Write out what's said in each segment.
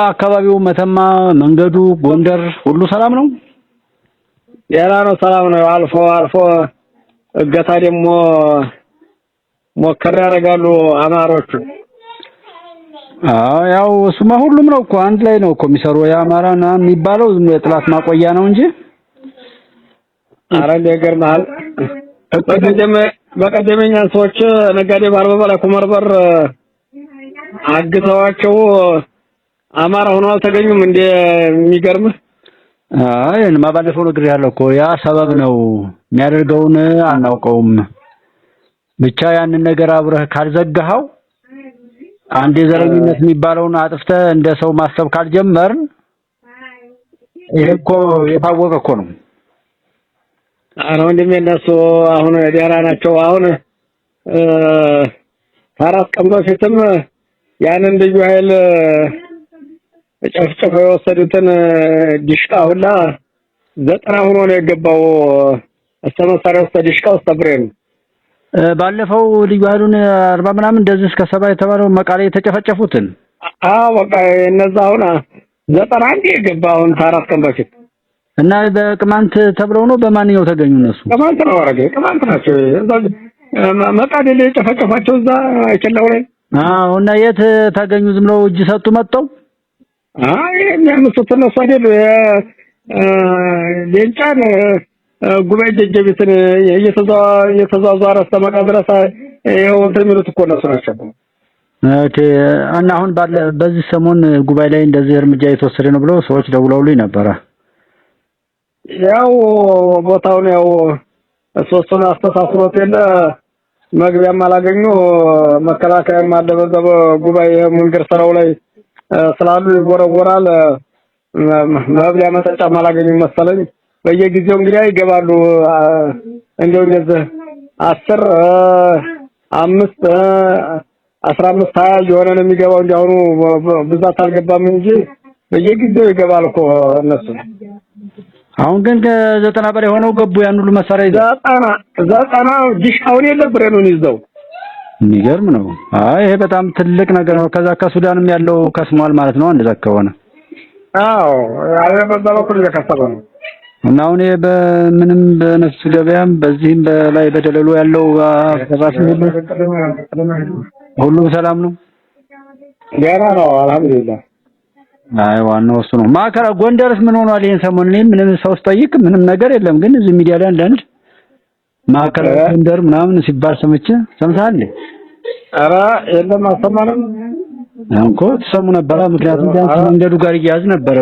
አካባቢው መተማ መንገዱ ጎንደር ሁሉ ሰላም ነው? ያላ ነው ሰላም ነው። አልፎ አልፎ እገታ ደግሞ ሞከር ያደርጋሉ አማሮቹ። ያው እሱማ ሁሉም ነው እኮ አንድ ላይ ነው እኮ የሚሰሩ የአማራና የሚባለው የጥላት ማቆያ ነው እንጂ አረን ይገርማል። በቀደመኛ ሰዎች ነጋዴ ባርበባ ላይ ኩመርበር አግተዋቸው አማራ ሆነው አልተገኙም እንደ የሚገርም እኔማ ባለፈው ነገር ያለው እኮ ያ ሰበብ ነው የሚያደርገውን አናውቀውም። ብቻ ያንን ነገር አብረህ ካልዘጋኸው አንዴ ዘረኝነት የሚባለውን አጥፍተህ እንደ ሰው ማሰብ ካልጀመርን ይሄ እኮ የታወቀ እኮ ነው። አሁን እንደሚነሱ አሁን ዲያራ ናቸው። አሁን ታራስ ቀን በፊትም ያንን ልዩ ኃይል ጨፍጨፈው የወሰዱትን ዲሽቃ ሁላ 90 ሆኖ ነው የገባው። አስተመሳሪው ዲሽቃው ብሬን ባለፈው ልዩ ኃይሉን 40 ምናምን እንደዚህ እስከ 70 የተባለው መቃሌ የተጨፈጨፉትን በቃ እነዛ አሁን 91 የገባውን ታራስ ቀን በፊት እና በቅማንት ተብለው ነው በማንኛው ተገኙ? እነሱ ቅማንት ነው አረገ ቅማንት ናቸው። መቃሌ ላይ የጨፈጨፋቸው እዛ አይችላው ላይ እና የት ተገኙ? ዝም ብለው እጅ ሰጡ መጣው? የሚያምሱት እነሱ አይደሉ ሌንጫን ጉባኤ ጀጀቢትን እየተዛዛረ አስተማቃ ድረስ ይሄው እንደሚሉት እኮ እነሱ ናቸው። ኦኬ። እና አሁን በዚህ ሰሞን ጉባኤ ላይ እንደዚህ እርምጃ የተወሰደ ነው ብለው ሰዎች ደውለውልኝ ነበረ። ያው ቦታውን ያው ሶስቱን አስተሳስሮት የለ መግቢያም አላገኙ መከላከያም አለበዘበ ጉባኤ መንገር ስራው ላይ ስላሉ ይጎረጎራል። መብሊያ መጠጫም አላገኙ መሰለኝ። በየጊዜው እንግዲህ ይገባሉ። እንደው እንደዚህ 10 5 15 20 የሆነ ነው የሚገባው። እንዲያውኑ ብዛት አልገባም እንጂ በየጊዜው ይገባል እኮ እነሱ። አሁን ግን ከ90 በላይ ሆነው ገቡ። ያን ሁሉ መሳሪያ ይዘው 90 ዲሽቃውን የለብረኑን ይዘው የሚገርም ነው። ይሄ በጣም ትልቅ ነገር ነው። ከዛ ከሱዳንም ያለው ከስሟል ማለት ነው እንደዛ ከሆነ። በዛው ሁሉ የከሰበ ነው። እና አሁን በምንም በነፍስ ገበያም በዚህም በላይ በደለሉ ያለው አስተባባሪ ሁሉ ሰላም ነው። ገና ነው አልሐምዱሊላህ። ዋናው እሱ ነው። ማከራ ጎንደርስ ምን ሆኗል? ይሄን ሰሞን ምንም ሰው ስጠይቅ ምንም ነገር የለም። ግን እዚህ ሚዲያ ላይ አንዳንድ ማከራ ጎንደር ምናምን ሲባል ሰምተሃል? ኧረ የለም አልሰማንም። እንኮ ተሰሙ ነበር። ምክንያቱም ቢያንስ መንገዱ ጋር ይያዝ ነበር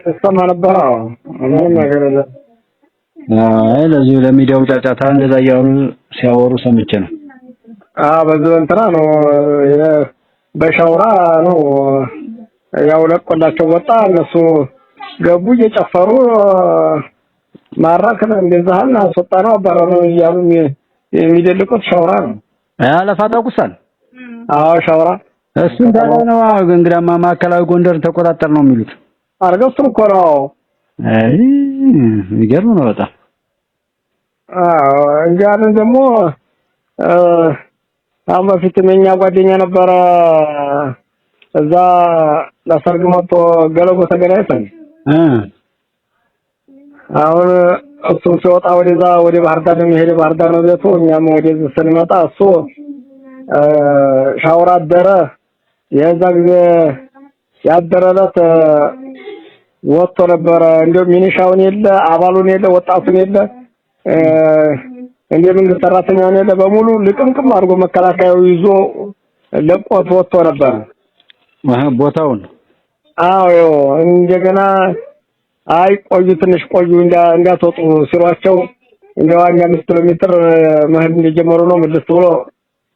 ተሰማ ነበር። ምንም ነገር የለም። ለዚህ ለሚዲያው ጫጫታ እንደዛ ያወሩ ሲያወሩ ሰምቼ ነው። በዚህ እንትና ነው በሻውራ ነው ያው ለቆላቸው ወጣ። እነሱ ገቡ እየጨፈሩ ማራከና እንደዛና አስወጣነው አባረረው እያሉ የሚደልቁት ሻውራ ነው። ለፋታው ቁሳል ሻውራ እሱ እንዳለ ነው። እንግዳማ ማዕከላዊ ጎንደር ተቆጣጠር ነው የሚሉት። አርገውም እኮ ነው። ይገርም ነው በጣም። እንግዲህ ደግሞ አሁን በፊት የኛ ጓደኛ ነበረ እዛ ለሰርግ መጥቶ ገለጎ ተገናኝተን አሁን እሱ ሲወጣ ወደ ባህር ዳር ነው የሚሄድ። ባህር ዳር ነው ቤቱ። እኛም ወደዚህ ስንመጣ እሱ ሻውራ አደረ። የዛ ጊዜ ያደረለት ወጥቶ ነበረ። እንደው ሚኒሻውን የለ አባሉን የለ ወጣቱን የለ እንደምን ሰራተኛውን የለ በሙሉ ልቅምቅም አድርጎ መከላከያው ይዞ ለቆት ወጥቶ ነበር ቦታውን። እንደገና ቆዩ ትንሽ ቆዩ እንዳትወጡ ሲሯቸው እንደው 5 ኪሎ ሜትር መሄድ እንደጀመሩ ነው መልስ ብሎ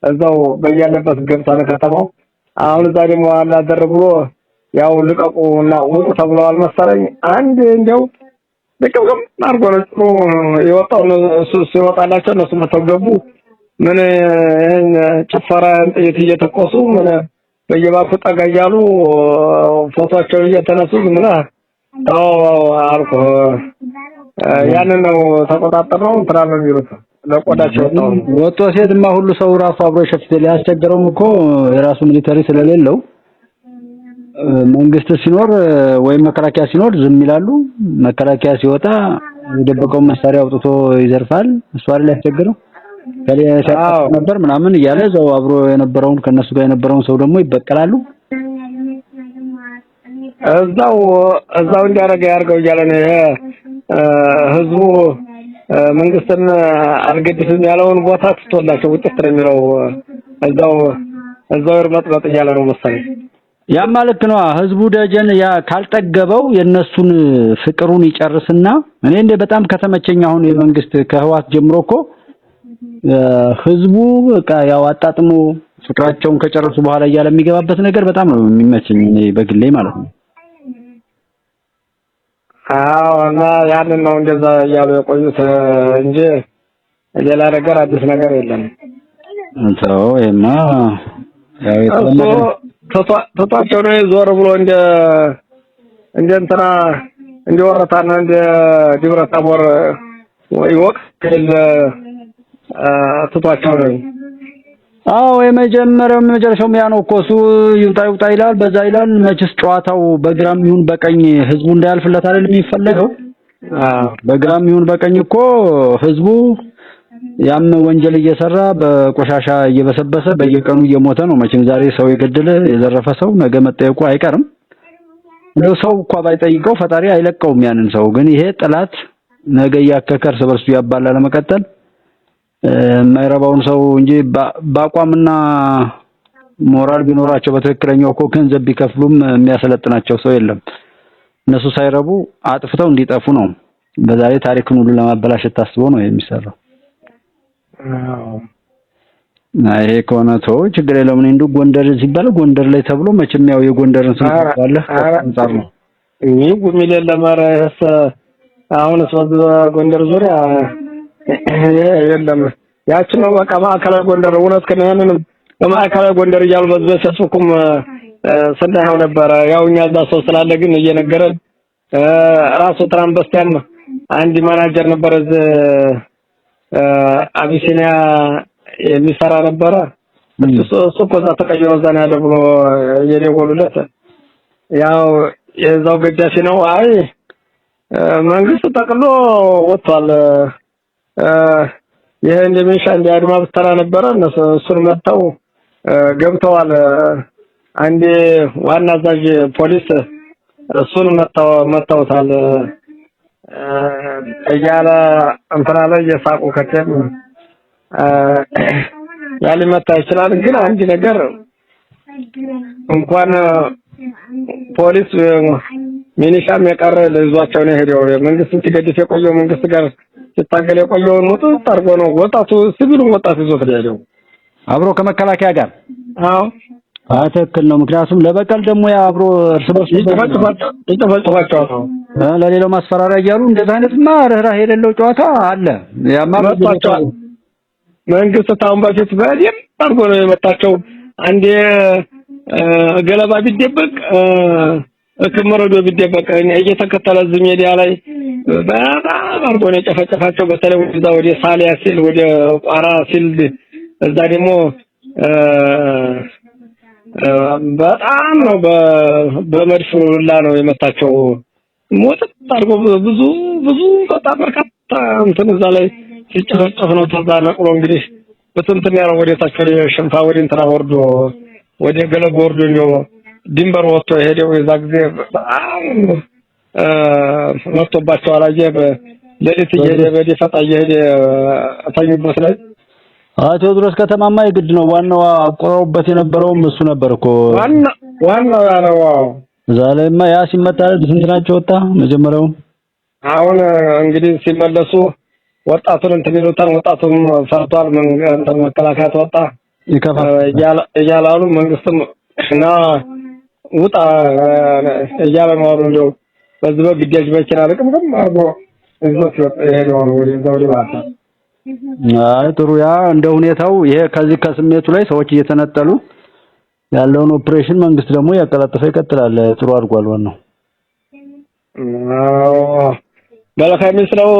እዛው በያለበት ገብታ ከተማው። አሁን እዛ ደግሞ አላደረ ብሎ ያው ልቀቁና ወጡ ተብለዋል መሰለኝ። አንድ እንደው ልቅምቅም አድርጎ ነው የወጣው። ሲወጣላቸው እነሱ መተገቡ ምን ጭፈራ እየተቆሱ ምን በየባኩ ጠጋ እያሉ ፎቶአቸውን እየተነሱ ምን አልኩ። ያንን ነው ተቆጣጣረው ትራን የሚሉት ለቆዳቸው ወጥቶ ሲሄድማ ሁሉ ሰው ራሱ አብሮ ሸፍተ ሊያስቸግረውም እኮ የራሱ ሚሊተሪ ስለሌለው መንግስት ሲኖር ወይም መከላከያ ሲኖር ዝም ይላሉ። መከላከያ ሲወጣ የደበቀውን መሳሪያ አውጥቶ ይዘርፋል። እሱ አይደል ያስቸግረው ነበር ምናምን እያለ እዛው አብሮ የነበረውን ከነሱ ጋር የነበረውን ሰው ደግሞ ይበቀላሉ። እዛው እንዲያረጋ ያርገው እያለ ነው ህዝቡ መንግስትን አልገድፍም ያለውን ቦታ ትቶላቸው ውጤት ነው የሚለው እዛው ይርመጥመጥ እያለ ነው መሰለኝ። ያ ማለት ነው ህዝቡ ደጀን ያ ካልጠገበው የነሱን ፍቅሩን ይጨርስና እኔ እንደ በጣም ከተመቸኝ አሁን የመንግስት ከህዋት ጀምሮ እኮ ህዝቡ በቃ ያው አጣጥሞ ፍቅራቸውን ከጨረሱ በኋላ እያለ የሚገባበት ነገር በጣም ነው የሚመቸኝ እኔ በግሌ ማለት ነው። እና ያንን ነው እንደዛ እያሉ የቆዩት እንጂ ሌላ ነገር አዲስ ነገር የለም። እንተው ይማ ያው የተለመደ ተቷቸው ነው ዞር ብሎ እንደ እንትና እንደወረታና እንደ ድብረ ታቦር ወቅት ተቷቸው ነው። አዎ የመጀመሪያው ያ ነው እኮ እሱ ይውጣ ይላል በዛ ይላል። መችስ ጨዋታው በግራም ይሁን በቀኝ ህዝቡ እንዳያልፍለት አይደል የሚፈልገው? በግራም ይሁን በቀኝ እኮ ህዝቡ ያም ወንጀል እየሰራ በቆሻሻ እየበሰበሰ በየቀኑ እየሞተ ነው። መቼም ዛሬ ሰው የገደለ የዘረፈ ሰው ነገ መጠየቁ አይቀርም። እንደው ሰው እንኳን ባይጠይቀው ፈጣሪ አይለቀውም ያንን ሰው። ግን ይሄ ጥላት ነገ ያከከር ሰበርሱ ያባላ ለመቀጠል የማይረባውን ሰው እንጂ በአቋምና ሞራል ቢኖራቸው በትክክለኛው እኮ ገንዘብ ቢከፍሉም የሚያሰለጥናቸው ሰው የለም። እነሱ ሳይረቡ አጥፍተው እንዲጠፉ ነው። በዛሬ ታሪክን ሁሉ ለማበላሸት ታስቦ ነው የሚሰራው። ይሄ ከሆነ ተው ችግር የለውም። እንዱ ጎንደር ሲባል ጎንደር ላይ ተብሎ መቼም ያው የጎንደርን ስም ታውቃለ አንጻር ነው እኔ ጉሚለ ለማራስ አሁን ሰው ጎንደር ዙሪያ የለም ያች ነው በቃ ማዕከላዊ ጎንደር እውነት ከነያንንም በማዕከላዊ ጎንደር እያሉ በፌስቡክም ስናየው ነበር። ያው እኛ እዛ ሰው ስላለ ግን እየነገረን ራሱ ትራምበስቲያን አንድ ማናጀር ነበር አቢሲኒያ የሚሰራ ነበር። እሱ ኮዛ ተቀይሮ እዛ ነው ያለው ብሎ የደወሉለት ያው የዛው ገዳፊ ነው። አይ መንግስት ጠቅሎ ወጥቷል። ይሄ እንደሚሻ እንዲያድማ ብትራ ነበር እሱን መጣው ገብተዋል። አንዴ ዋና አዛዥ ፖሊስ እሱን መጣውታል እያለ እንትና ላይ የሳቁ ከተም ያለ መጣ ይችላል። ግን አንድ ነገር እንኳን ፖሊስ ሚኒሻም የቀረ ለዟቸው ነው ሄደው መንግስት ሲገድፍ የቆየው መንግስት ጋር ሲታገል የቆየው ነው ታርጎ ነው ወጣቱ ሲቪሉ ወጣቱ ይዞት ሄደው አብሮ ከመከላከያ ጋር። አዎ ትክክል ነው። ምክንያቱም ለበቀል ደግሞ ያ አብሮ እርስ በርስ ይተፈጥፋቸው ነው ለሌላው ማስፈራሪያ እያሉ እንደዛ አይነትማ ርህራሄ የሌለው ጨዋታ አለ። ያማ መንግስት ታውን በፊት በደም ታርጎ ነው የመጣቸው። አንዴ ገለባ ቢደበቅ እከመረዶ ቢደበቅ እየተከተለ ዝም ሜዲያ ላይ በጣም አርጎ ነው የጨፈጨፋቸው። በተለይ ወደ ሳሊያ ሲል ወደ ቋራ ሲል እዛ ደግሞ በጣም ነው በመድፍ ሁላ ነው የመታቸው። ሞት አርጎ ብዙ በጣም በርካታ እንትን እዛ ላይ ሲጨፈጨፍ ነው ተዛነቅሎ እንግዲህ በትንትን ያለው ወደ ታች ወደ ሽንፋ ወደ እንትና ወርዶ ወደ ገለጎ ወርዶ ነው ድንበር ወጥቶ ሄደው የዛ ጊዜ መጥቶባቸው አላየ በሌሊት በደፈጣ እየሄደ አታዩበት ላይ ቴዎድሮስ ከተማማ የግድ ነው። ዋናው አቆራውበት የነበረውም እሱ ነበር እኮ ዋናው ያለው ዛሬማ ያ ሲመጣ ስንት ናቸው ወጣ መጀመሪያው። አሁን እንግዲህ ሲመለሱ ወጣቱን እንትን ይሉታል። ወጣቱም ፈርቷል። መከላከያ ተወጣ እያላሉ መንግስትም እና ውጣ እያለ ነው እንደው በዚህ በግዳጅ መኪና ልቅምቅም አርጎ እዞት ይሄዳው ነው ወደዛው ሊባታ። አይ ጥሩ ያ እንደ ሁኔታው ይሄ ከዚህ ከስሜቱ ላይ ሰዎች እየተነጠሉ ያለውን ኦፕሬሽን መንግስት ደግሞ ያቀላጥፈ ይቀጥላል። ጥሩ አድርጓል። ዋናው በለካይ ምስለው